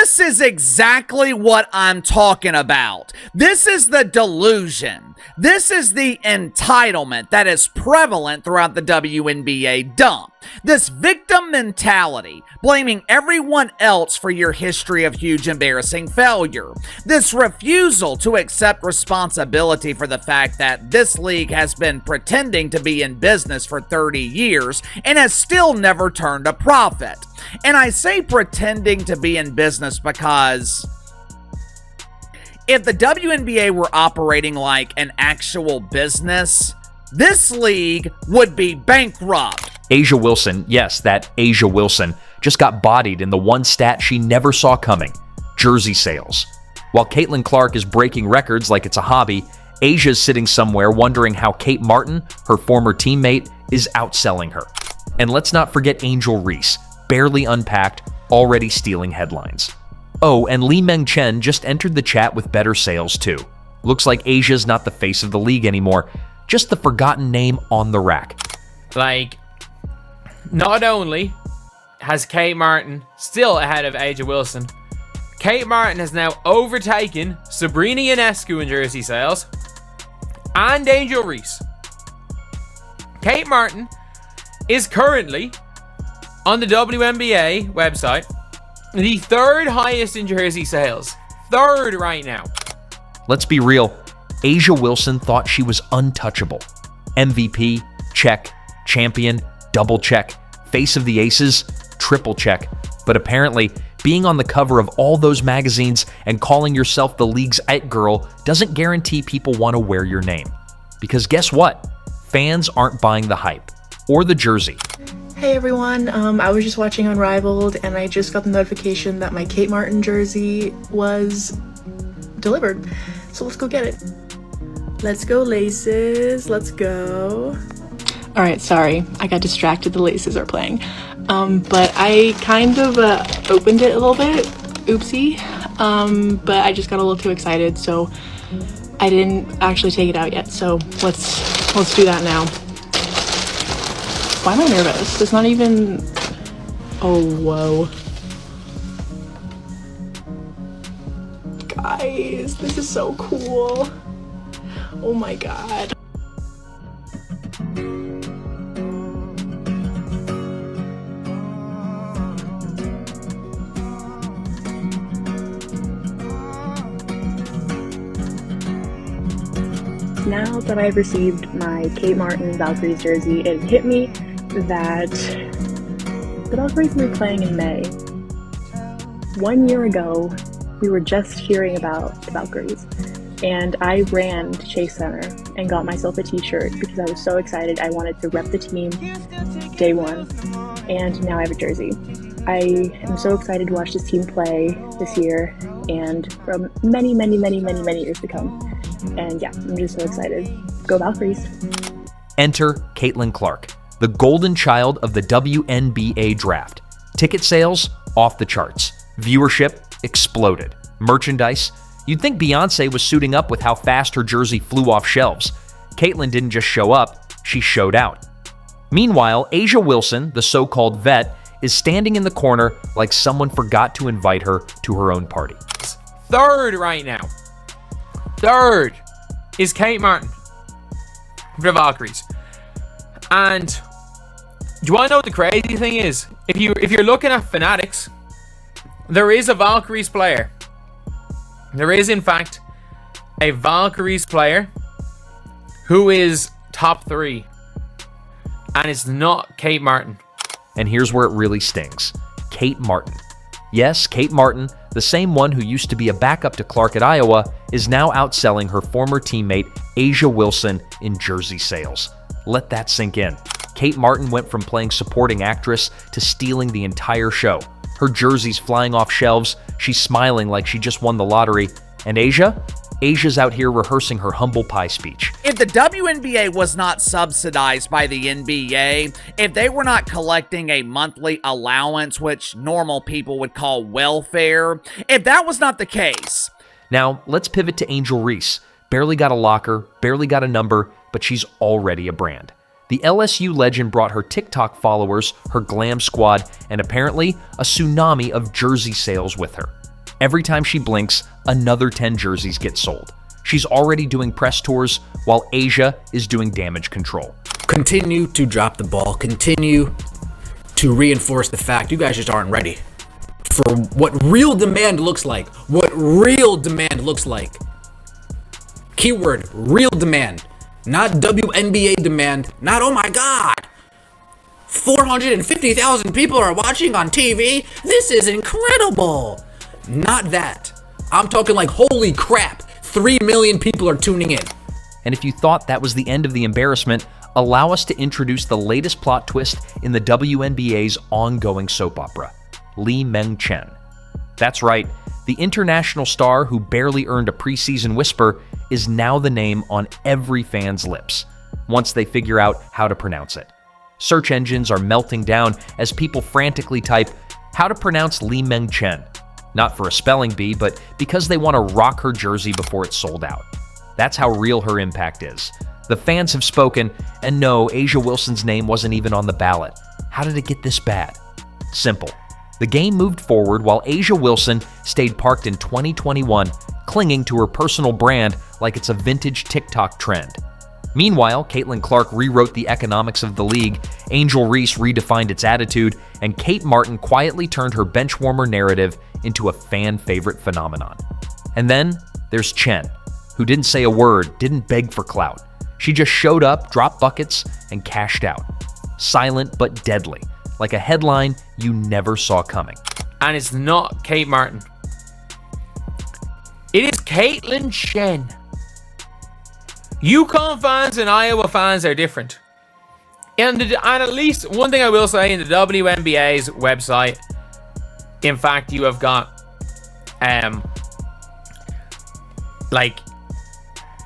This is exactly what I'm talking about. This is the delusion. This is the entitlement that is prevalent throughout the WNBA dump. This victim mentality, blaming everyone else for your history of huge embarrassing failure. This refusal to accept responsibility for the fact that this league has been pretending to be in business for 30 years and has still never turned a profit. And I say pretending to be in business because if the WNBA were operating like an actual business, this league would be bankrupt. A'ja Wilson, yes, that A'ja Wilson, just got bodied in the one stat she never saw coming: jersey sales. While Caitlin Clark is breaking records like it's a hobby, A'ja's sitting somewhere wondering how Kate Martin, her former teammate, is outselling her. And let's not forget Angel Reese, barely unpacked, already stealing headlines. Oh, and Lee Meng Chen just entered the chat with better sales too. Looks like A'ja's not the face of the league anymore, just the forgotten name on the rack. Like, not only has Kate Martin still ahead of A'ja Wilson, Kate Martin has now overtaken Sabrina Ionescu in jersey sales and Angel Reese. Kate Martin is currently on the WNBA website the third highest in jersey sales. Third right now. Let's be real. A'ja Wilson thought she was untouchable. MVP, check. Champion, double check. Face of the Aces, triple check. But apparently, being on the cover of all those magazines and calling yourself the league's it girl doesn't guarantee people want to wear your name. Because guess what? Fans aren't buying the hype or the jersey. Hey everyone, I was just watching Unrivaled and I just got the notification that my Kate Martin jersey was delivered. So let's go get it. Let's go Laces, let's go. Alright, sorry, I got distracted, the Laces are playing. But I kind of opened it a little bit, oopsie. But I just got a little too excited, so I didn't actually take it out yet. So let's do that now. Why am I nervous? It's not even... Oh, whoa. Guys, this is so cool. Oh my god. Now that I've received my Kate Martin Valkyries jersey, it hit me that the Valkyries will be playing in May. 1 year ago, we were just hearing about the Valkyries, and I ran to Chase Center and got myself a t-shirt because I was so excited. I wanted to rep the team day one, and now I have a jersey. I am so excited to watch this team play this year and from many, many, many, many, many years to come. And yeah, I'm just so excited. Go Valkyries. Enter Caitlin Clark, the golden child of the WNBA draft. Ticket sales off the charts. Viewership exploded. Merchandise. You'd think Beyonce was suiting up with how fast her jersey flew off shelves. Caitlin didn't just show up, she showed out. Meanwhile, A'ja Wilson, the so-called vet, is standing in the corner like someone forgot to invite her to her own party. Third right now. Third is Kate Martin for the Valkyries. And do you want to know what the crazy thing is? If you're looking at Fanatics, there is a Valkyries player. There is, in fact, a Valkyries player who is top 3. And it's not Kate Martin. And here's where it really stings. Kate Martin. Yes, Kate Martin, the same one who used to be a backup to Clark at Iowa, is now outselling her former teammate A'ja Wilson in jersey sales. Let that sink in. Kate Martin went from playing supporting actress to stealing the entire show. Her jersey's flying off shelves, she's smiling like she just won the lottery. And A'ja? Asia's out here rehearsing her humble pie speech. If the WNBA was not subsidized by the NBA, if they were not collecting a monthly allowance, which normal people would call welfare, if that was not the case. Now, let's pivot to Angel Reese. Barely got a locker, barely got a number, but she's already a brand. The LSU legend brought her TikTok followers, her glam squad, and apparently a tsunami of jersey sales with her. Every time she blinks, another 10 jerseys get sold. She's already doing press tours while Asia is doing damage control. Continue to drop the ball. Continue to reinforce the fact you guys just aren't ready for what real demand looks like. What real demand looks like. Keyword, real demand. Not WNBA demand. Not, oh my God, 450,000 people are watching on TV. This is incredible. Not that. I'm talking like, holy crap, 3 million people are tuning in. And if you thought that was the end of the embarrassment, allow us to introduce the latest plot twist in the WNBA's ongoing soap opera, Lee Meng Chen. That's right, the international star who barely earned a preseason whisper is now the name on every fan's lips, once they figure out how to pronounce it. Search engines are melting down as people frantically type, how to pronounce Lee Meng Chen. Not for a spelling bee, but because they want to rock her jersey before it's sold out. That's how real her impact is. The fans have spoken, and no, Asia Wilson's name wasn't even on the ballot. How did it get this bad? Simple. The game moved forward while Asia Wilson stayed parked in 2021, clinging to her personal brand like it's a vintage TikTok trend. Meanwhile, Caitlin Clark rewrote the economics of the league, Angel Reese redefined its attitude, and Kate Martin quietly turned her benchwarmer narrative into a fan-favorite phenomenon. And then there's Chen, who didn't say a word, didn't beg for clout. She just showed up, dropped buckets, and cashed out. Silent but deadly, like a headline you never saw coming. And it's not Kate Martin. It is Caitlin Chen. UConn fans and Iowa fans are different. And at least one thing I will say, in the WNBA's website, in fact, you have got,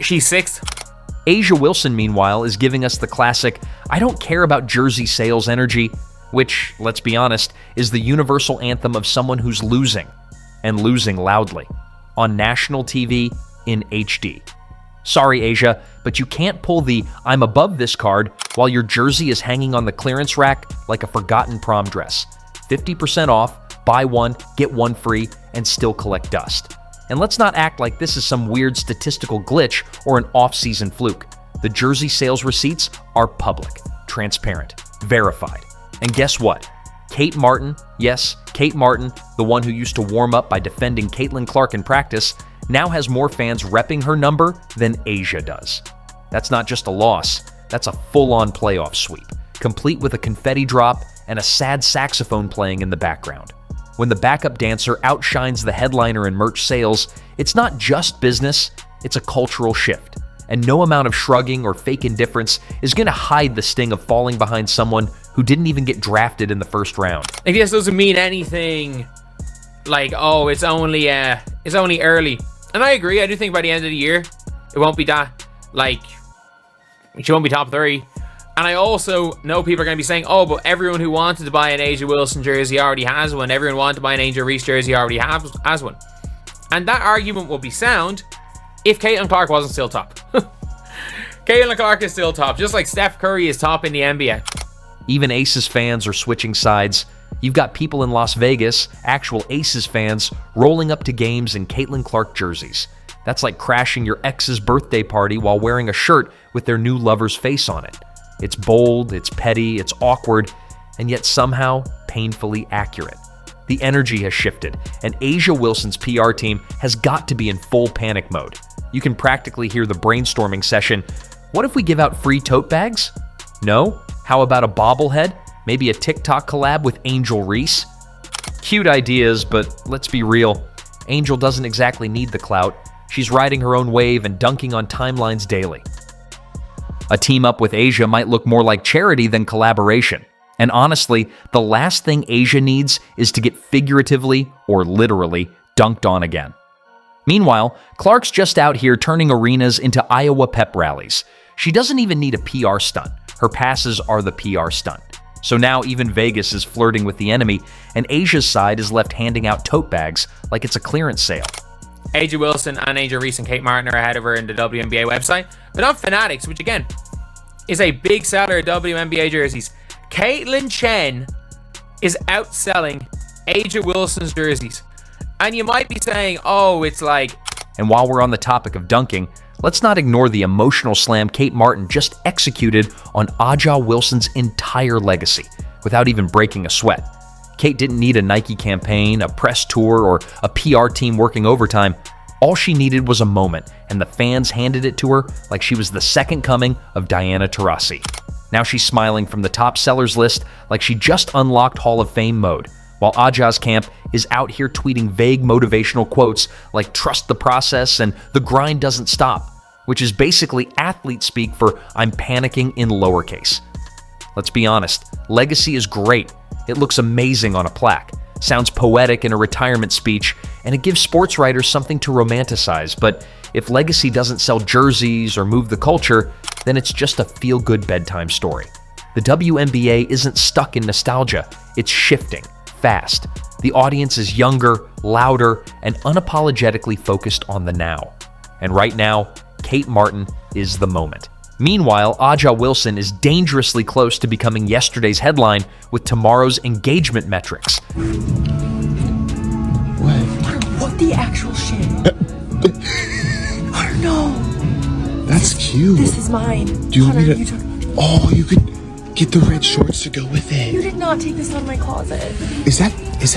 she's sixth. Asia Wilson, meanwhile, is giving us the classic, I don't care about jersey sales energy, which, let's be honest, is the universal anthem of someone who's losing, and losing loudly, on national TV in HD. Sorry, Asia, but you can't pull the I'm above this card while your jersey is hanging on the clearance rack like a forgotten prom dress. 50% off, buy one, get one free, and still collect dust. And let's not act like this is some weird statistical glitch or an off-season fluke. The jersey sales receipts are public, transparent, verified. And guess what? Kate Martin, yes, Kate Martin, the one who used to warm up by defending Caitlin Clark in practice, now has more fans repping her number than Asia does. That's not just a loss, that's a full-on playoff sweep, complete with a confetti drop and a sad saxophone playing in the background. When the backup dancer outshines the headliner in merch sales, it's not just business, it's a cultural shift. And no amount of shrugging or fake indifference is going to hide the sting of falling behind someone who didn't even get drafted in the first round. I guess doesn't mean anything like, oh, it's only early. And I agree, I do think by the end of the year, it won't be that, she won't be top 3. And I also know people are going to be saying, oh, but everyone who wanted to buy an Asia Wilson jersey already has one. Everyone wanted to buy an Angel Reese jersey already has one. And that argument will be sound if Caitlin Clark wasn't still top. Caitlin Clark is still top, just like Steph Curry is top in the NBA. Even Aces fans are switching sides. You've got people in Las Vegas, actual Aces fans, rolling up to games in Caitlin Clark jerseys. That's like crashing your ex's birthday party while wearing a shirt with their new lover's face on it. It's bold, it's petty, it's awkward, and yet somehow painfully accurate. The energy has shifted, and Asia Wilson's PR team has got to be in full panic mode. You can practically hear the brainstorming session. What if we give out free tote bags? No? How about a bobblehead? Maybe a TikTok collab with Angel Reese? Cute ideas, but let's be real. Angel doesn't exactly need the clout. She's riding her own wave and dunking on timelines daily. A team up with Asia might look more like charity than collaboration. And honestly, the last thing Asia needs is to get figuratively, or literally, dunked on again. Meanwhile, Clark's just out here turning arenas into Iowa pep rallies. She doesn't even need a PR stunt. Her passes are the PR stunt. So now even Vegas is flirting with the enemy, and Asia's side is left handing out tote bags like it's a clearance sale. Asia Wilson and Angel Reese and Kate Martin are ahead of her in the WNBA website, but on Fanatics, which again is a big seller of WNBA jerseys, Caitlin Chen is outselling Asia Wilson's jerseys. And you might be saying, oh, it's like... And while we're on the topic of dunking, let's not ignore the emotional slam Kate Martin just executed on Aja Wilson's entire legacy without even breaking a sweat. Kate didn't need a Nike campaign, a press tour, or a PR team working overtime. All she needed was a moment, and the fans handed it to her like she was the second coming of Diana Taurasi. Now she's smiling from the top sellers list like she just unlocked Hall of Fame mode, while Aja's camp is out here tweeting vague motivational quotes like "trust the process" and "the grind doesn't stop," which is basically athlete speak for "I'm panicking" in lowercase. Let's be honest, legacy is great. It looks amazing on a plaque, sounds poetic in a retirement speech, and it gives sports writers something to romanticize. But if legacy doesn't sell jerseys or move the culture, then it's just a feel-good bedtime story. The WNBA isn't stuck in nostalgia, it's shifting, fast. The audience is younger, louder, and unapologetically focused on the now. And right now, Kate Martin is the moment. Meanwhile, Aja Wilson is dangerously close to becoming yesterday's headline with tomorrow's engagement metrics. What the actual shit? Hunter, no. That's cute. This is mine. Do you want Hunter, me to? Oh, you could get the red shorts to go with You it. did not take this out of my closet. Is that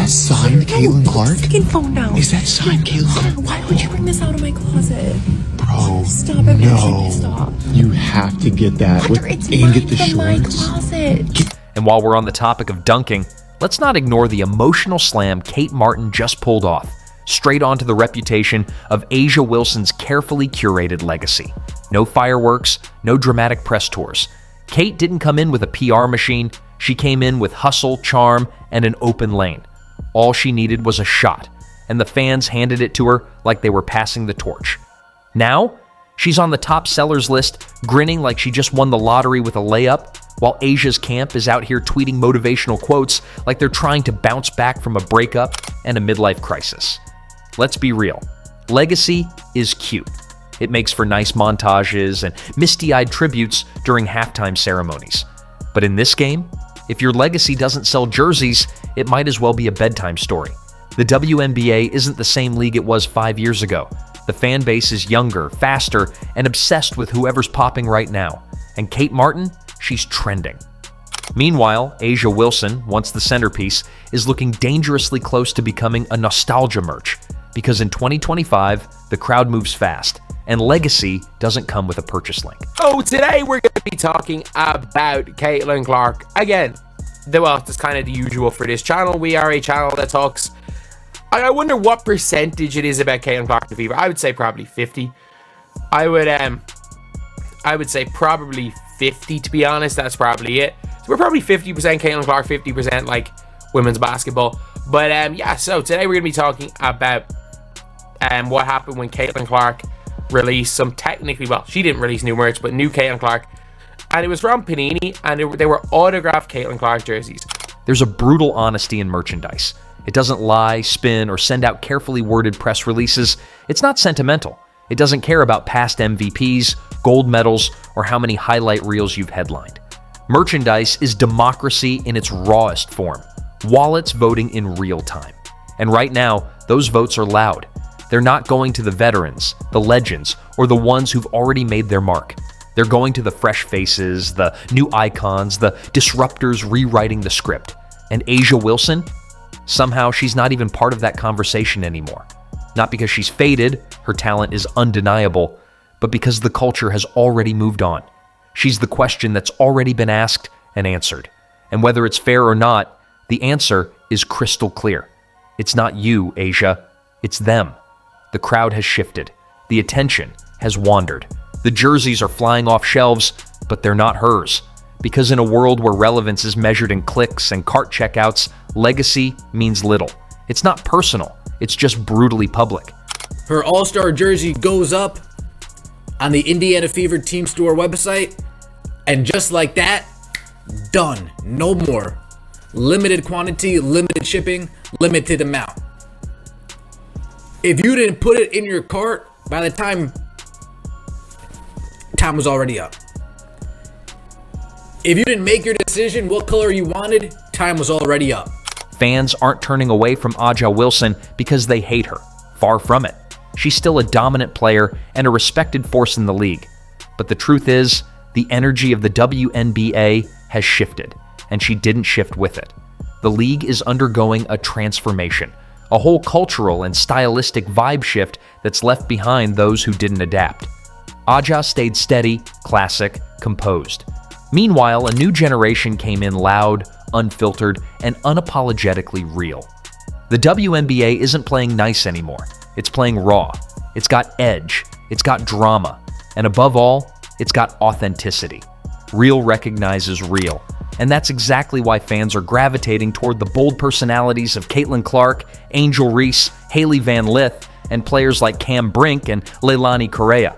signed Caitlin Clark? Put the fucking phone down. Is that signed Caitlin Hunter, Clark? why would you bring this out of my closet? Bro, Stop, I'm actually pissed off. You have to get that Hunter, it's and mine get the from my shorts. closet. And while we're on the topic of dunking, let's not ignore the emotional slam Kate Martin just pulled off, straight onto the reputation of Aja Wilson's carefully curated legacy. No fireworks, no dramatic press tours. Kate didn't come in with a PR machine, she came in with hustle, charm, and an open lane. All she needed was a shot, and the fans handed it to her like they were passing the torch. Now, she's on the top sellers list, grinning like she just won the lottery with a layup, while Aja's camp is out here tweeting motivational quotes like they're trying to bounce back from a breakup and a midlife crisis. Let's be real. Legacy is cute. It makes for nice montages and misty-eyed tributes during halftime ceremonies. But in this game, if your legacy doesn't sell jerseys, it might as well be a bedtime story. The WNBA isn't the same league it was 5 years ago. The fan base is younger, faster, and obsessed with whoever's popping right now. And Kate Martin, she's trending. Meanwhile, Aja Wilson, once the centerpiece, is looking dangerously close to becoming a nostalgia merch. Because in 2025, the crowd moves fast, and legacy doesn't come with a purchase link. Oh, today we're going to be talking about Caitlin Clark. Again, it's kind of the usual for this channel. We are a channel that talks... I wonder what percentage it is about Caitlin Clark to Fever. I would say probably 50. I would say probably 50, to be honest. That's probably it. So we're probably 50% Caitlin Clark, 50% like women's basketball. But yeah, so today we're going to be talking about what happened when Caitlin Clark released some technically, well, she didn't release new merch, but new Caitlin Clark. And it was from Panini, and they were autographed Caitlin Clark jerseys. There's a brutal honesty in merchandise. It doesn't lie, spin, or send out carefully worded press releases. It's not sentimental. It doesn't care about past MVPs, gold medals, or how many highlight reels you've headlined. Merchandise is democracy in its rawest form. Wallets voting in real time. And right now, those votes are loud. They're not going to the veterans, the legends, or the ones who've already made their mark. They're going to the fresh faces, the new icons, the disruptors rewriting the script. And Aja Wilson? Somehow she's not even part of that conversation anymore. Not because she's faded, her talent is undeniable, but because the culture has already moved on. She's the question that's already been asked and answered. And whether it's fair or not, the answer is crystal clear. It's not you, Aja. It's them. The crowd has shifted. The attention has wandered. The jerseys are flying off shelves, but they're not hers. Because in a world where relevance is measured in clicks and cart checkouts, legacy means little. It's not personal. It's just brutally public. Her All-Star jersey goes up on the Indiana Fever Team Store website, and just like that, done. No more. Limited quantity, limited shipping, limited amount. If you didn't put it in your cart, by the time was already up. If you didn't make your decision what color you wanted, time was already up. Fans aren't turning away from Aja Wilson because they hate her. Far from it. She's still a dominant player and a respected force in the league. But the truth is, the energy of the WNBA has shifted, and she didn't shift with it. The league is undergoing a transformation, a whole cultural and stylistic vibe shift that's left behind those who didn't adapt. Aja stayed steady, classic, composed. Meanwhile, a new generation came in loud, unfiltered, and unapologetically real. The WNBA isn't playing nice anymore. It's playing raw. It's got edge. It's got drama. And above all, it's got authenticity. Real recognizes real. And that's exactly why fans are gravitating toward the bold personalities of Caitlin Clark, Angel Reese, Hailey Van Lith, and players like Cam Brink and Leilani Correa.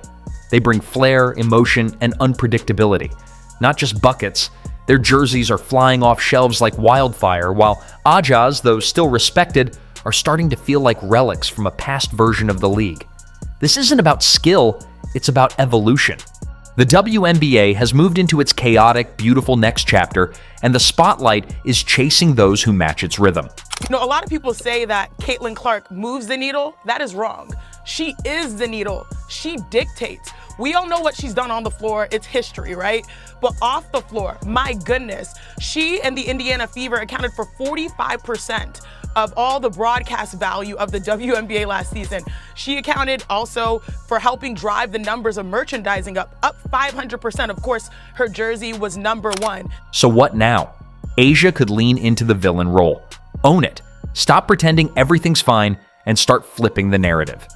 They bring flair, emotion, and unpredictability. Not just buckets. Their jerseys are flying off shelves like wildfire, while Aja's, though still respected, are starting to feel like relics from a past version of the league. This isn't about skill, it's about evolution. The WNBA has moved into its chaotic, beautiful next chapter, and the spotlight is chasing those who match its rhythm. You know, a lot of people say that Caitlin Clark moves the needle. That is wrong. She is the needle. She dictates. We all know what she's done on the floor. It's history, right? But off the floor, my goodness, she and the Indiana Fever accounted for 45% of all the broadcast value of the WNBA last season. She accounted also for helping drive the numbers of merchandising up 500%. Of course, her jersey was #1. So what now? Asia could lean into the villain role. Own it. Stop pretending everything's fine and start flipping the narrative.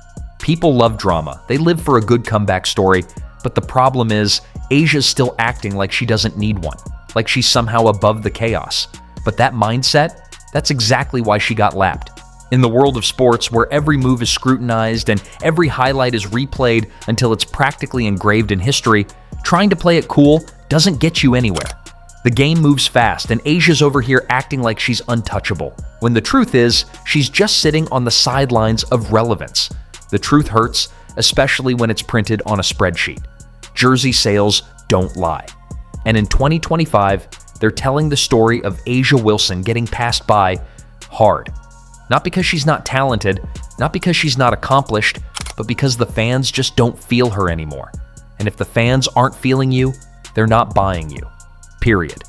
People love drama. They live for a good comeback story. But the problem is, Asia's still acting like she doesn't need one, like she's somehow above the chaos. But that mindset, that's exactly why she got lapped. In the world of sports, where every move is scrutinized and every highlight is replayed until it's practically engraved in history, trying to play it cool doesn't get you anywhere. The game moves fast, and Asia's over here acting like she's untouchable, when the truth is, she's just sitting on the sidelines of relevance. The truth hurts, especially when it's printed on a spreadsheet. Jersey sales don't lie. And in 2025, they're telling the story of Aja Wilson getting passed by hard. Not because she's not talented, not because she's not accomplished, but because the fans just don't feel her anymore. And if the fans aren't feeling you, they're not buying you. Period.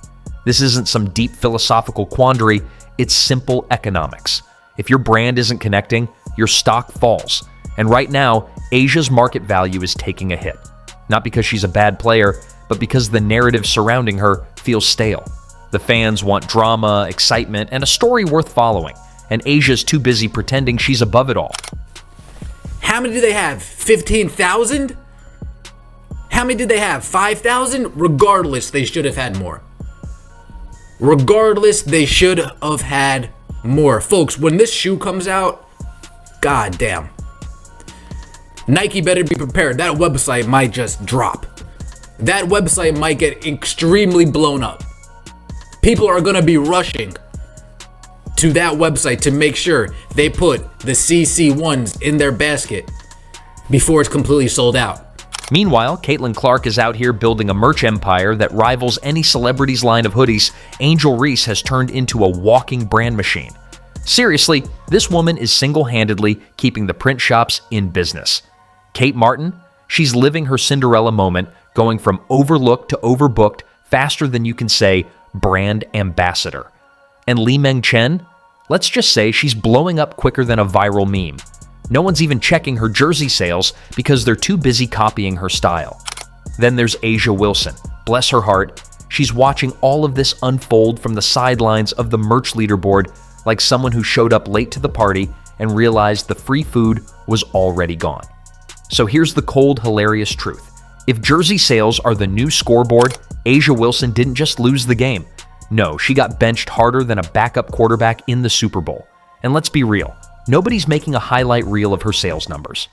This isn't some deep philosophical quandary, it's simple economics. If your brand isn't connecting, your stock falls. And right now, Asia's market value is taking a hit. Not because she's a bad player, but because the narrative surrounding her feels stale. The fans want drama, excitement, and a story worth following. And Asia's too busy pretending she's above it all. How many do they have? 15,000? How many did they have? 5,000? Regardless, they should have had more. Regardless, they should have had more. Folks, when this shoe comes out, god damn. Nike better be prepared. That website might just drop. That website might get extremely blown up. People are going to be rushing to that website to make sure they put the CC1s in their basket before it's completely sold out. Meanwhile, Caitlin Clark is out here building a merch empire that rivals any celebrity's line of hoodies. Angel Reese has turned into a walking brand machine. Seriously, this woman is single-handedly keeping the print shops in business. Kate Martin, she's living her Cinderella moment, going from overlooked to overbooked faster than you can say brand ambassador. And Li Meng Chen, let's just say she's blowing up quicker than a viral meme. No one's even checking her jersey sales because they're too busy copying her style. Then there's Aja Wilson. Bless her heart, she's watching all of this unfold from the sidelines of the merch leaderboard like someone who showed up late to the party and realized the free food was already gone. So here's the cold, hilarious truth. If jersey sales are the new scoreboard, Aja Wilson didn't just lose the game. No, she got benched harder than a backup quarterback in the Super Bowl. And let's be real, nobody's making a highlight reel of her sales numbers.